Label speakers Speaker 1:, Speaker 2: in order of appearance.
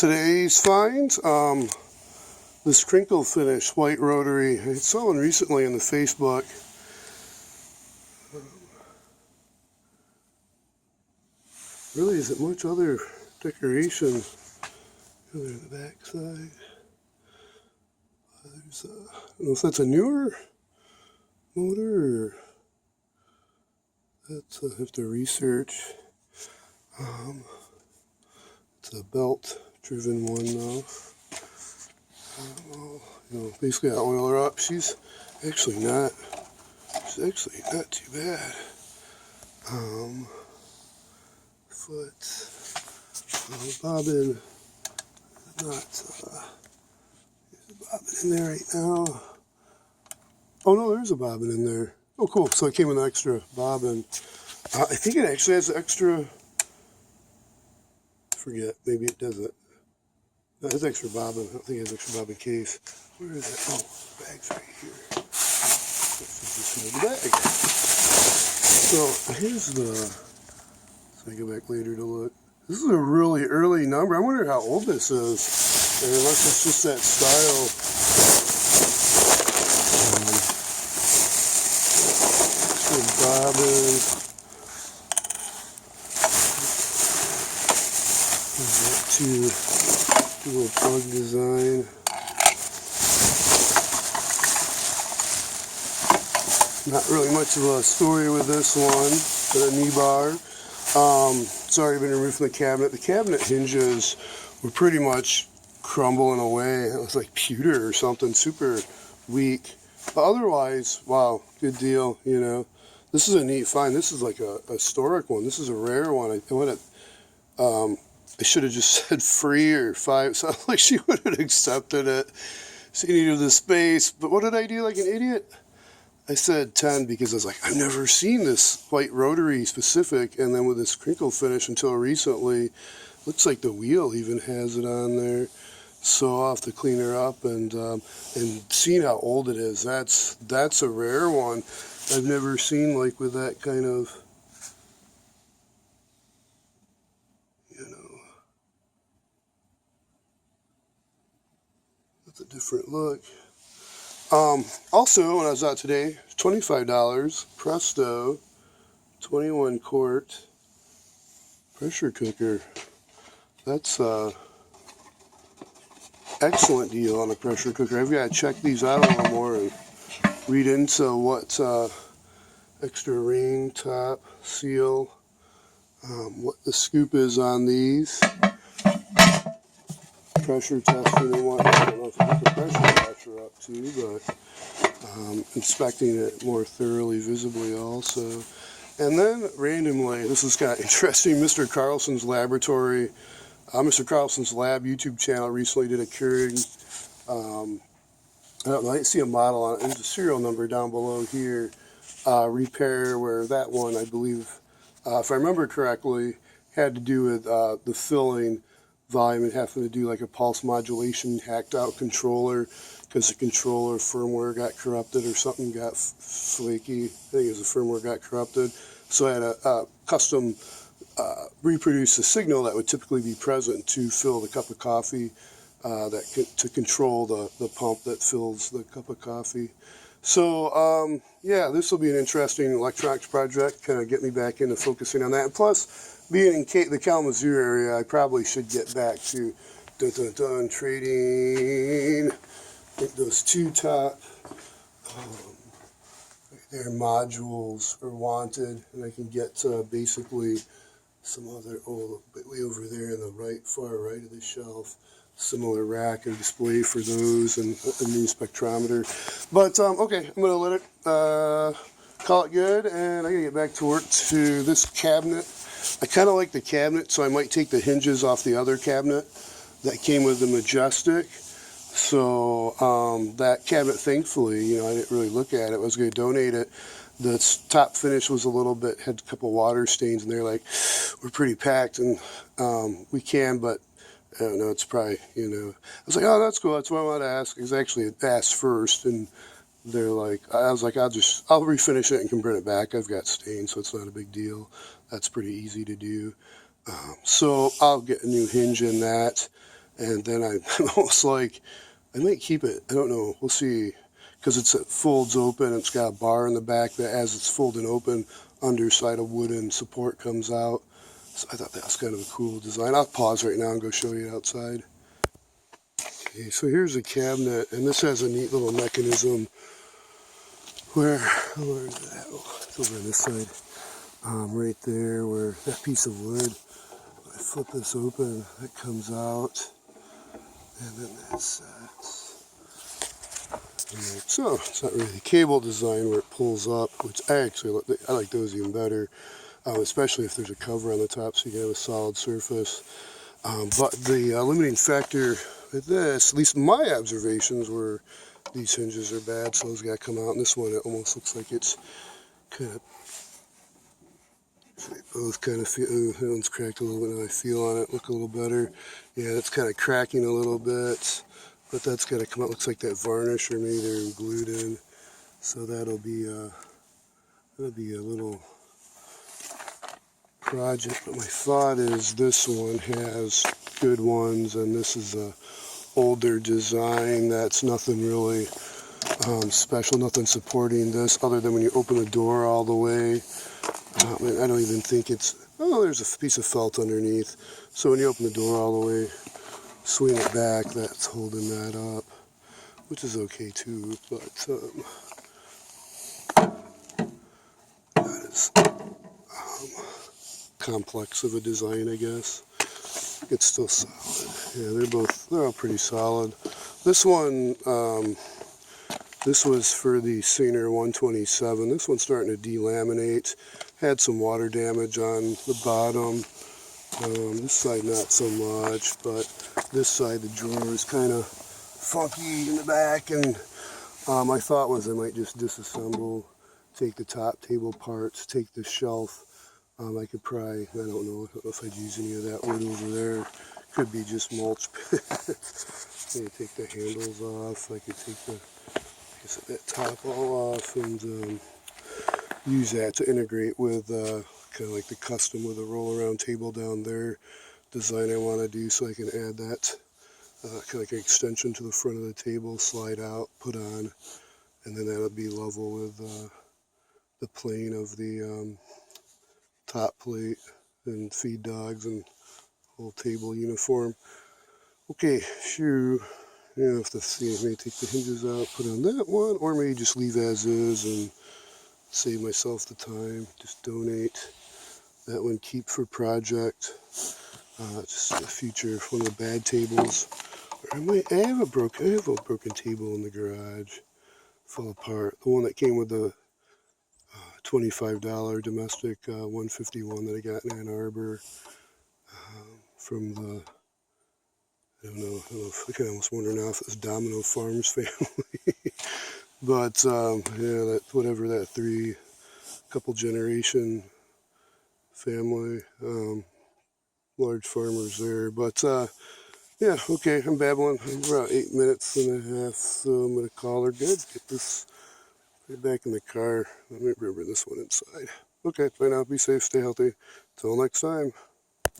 Speaker 1: Today's find, this Crinkle finish, white Rotary. I saw one recently on the Facebook. Really isn't much other decoration other than the back side. There's I don't know if that's a newer motor or that's I have to research. It's a belt-driven one though. Basically I oil her up. She's actually not too bad. Foot, bobbin, not, there's a bobbin in there right now. Oh no, there's a bobbin in there. Oh cool, so it came with an extra bobbin. I think it actually has extra, I forget, maybe it doesn't. No, it has extra bobbin. I don't think it has extra bobbin case. Where is it? Oh, the bag's right here. This is the bag. So here's the, so I go back later to look. This is a really early number. I wonder how old this is. And unless it's just that style. Extra bobbin. That little plug design. Not really much of a story with this one, but a knee bar. It's already been removed from the cabinet. The cabinet hinges were pretty much crumbling away. It was like pewter or something, super weak. But otherwise, wow, good deal, you know. This is a neat find. This is like a historic one. This is a rare one. I should have just said free or 5. Sounds like she would have accepted it. She needed the space. But what did I do like an idiot? I said 10 because I was like, I've never seen this white Rotary specific, and then with this Crinkle finish until recently. Looks like the wheel even has it on there. So I'll have to clean her up and seeing how old it is. That's a rare one. I've never seen like with that kind of, you know, that's a different look. Also, when I was out today, $25, Presto, 21 quart pressure cooker. That's excellent deal on a pressure cooker. I've got to check these out a little more and read into what extra ring, top, seal, what the scoop is on these. Pressure testing and whatnot. I don't know if I put the pressure washer up too, but inspecting it more thoroughly, visibly also. And then randomly, this is kind of interesting, Mr. Carlson's Laboratory, Mr. Carlson's Lab YouTube channel recently did a curing, I don't know, I didn't see a model on it. There's a serial number down below here, repair, where that one, I believe, if I remember correctly, had to do with the filling volume and having to do like a pulse modulation hacked out controller because the controller firmware got corrupted or something got flaky. I think it was the firmware got corrupted. So I had a custom reproduce the signal that would typically be present to fill the cup of coffee, to control the pump that fills the cup of coffee. So yeah, this will be an interesting electronics project, kind of get me back into focusing on that. And plus, being in the Kalamazoo area, I probably should get back to trading. I think those two top right there modules are wanted, and I can get basically some other, way over there in the far right of the shelf, similar rack or display for those, and a new spectrometer. But okay, I'm gonna let it call it good, and I gotta get back to work to this cabinet. I kind of like the cabinet, so I might take the hinges off the other cabinet that came with the Majestic. So that cabinet, thankfully, you know, I didn't really look at it. I was going to donate it. The top finish was a little bit, had a couple water stains, and they're like, we're pretty packed, and we can, but I don't know, it's probably, you know. I was like, oh, that's cool. That's what I wanted to ask. Because actually, it asked first, and they're like, I was like, I'll refinish it and can bring it back. I've got stains, so it's not a big deal. That's pretty easy to do. So I'll get a new hinge in that. And then I'm almost like, I might keep it. I don't know. We'll see. Because it folds open. It's got a bar in the back that, as it's folding open, underside of wooden support comes out. So I thought that was kind of a cool design. I'll pause right now and go show you outside. Okay, so here's a cabinet, and this has a neat little mechanism where is that? Oh, it's over on this side. Right there, where that piece of wood, when I flip this open, it comes out, and then that's so it's not really cable design where it pulls up, which I like those even better, especially if there's a cover on the top so you can have a solid surface. But the limiting factor with this, at least my observations, were these hinges are bad, so those got to come out. And this one, it almost looks like it's kind of, both kind of feel, that one's cracked a little bit, and I feel on it, look a little better. Yeah, it's kind of cracking a little bit, but that's got to come out. Looks like that varnish, or maybe they're glued in. So that'll be a little project. But my thought is this one has good ones, and this is a older design that's nothing really special, nothing supporting this other than when you open the door all the way. I don't even think it's, oh, there's a piece of felt underneath. So when you open the door all the way, swing it back, that's holding that up, which is okay too, but that is complex of a design, I guess. It's still solid. Yeah, they're all pretty solid. This one, this was for the Singer 127. This one's starting to delaminate. Had some water damage on the bottom. This side not so much, but this side the drawer is kind of funky in the back, and my thought was I might just disassemble, take the top table parts, take the shelf. I could probably, I don't know if I'd use any of that wood over there. Could be just mulch. Maybe take the handles off. I could take that top all off and use that to integrate with kind of like the custom with a roll around table down there design I want to do, so I can add that kind of like an extension to the front of the table, slide out, put on, and then that'll be level with the plane of the top plate and feed dogs and whole table uniform. Okay, sure. You have to see, maybe take the hinges out, put on that one, or maybe just leave as is and save myself the time. Just donate that one, keep for project. Just a future, one of the bad tables. Or I have a broken table in the garage. Fell apart. The one that came with the $25 domestic 151 that I got in Ann Arbor from the, I don't know, I kind of almost wonder now if it's Domino Farms family. But yeah, that whatever that couple generation family, large farmers there. But yeah, okay, I'm babbling. I'm about 8 minutes and a half, so I'm gonna call her good. Get this right back in the car. Let me remember this one inside. Okay, bye now. Be safe, stay healthy. Till next time.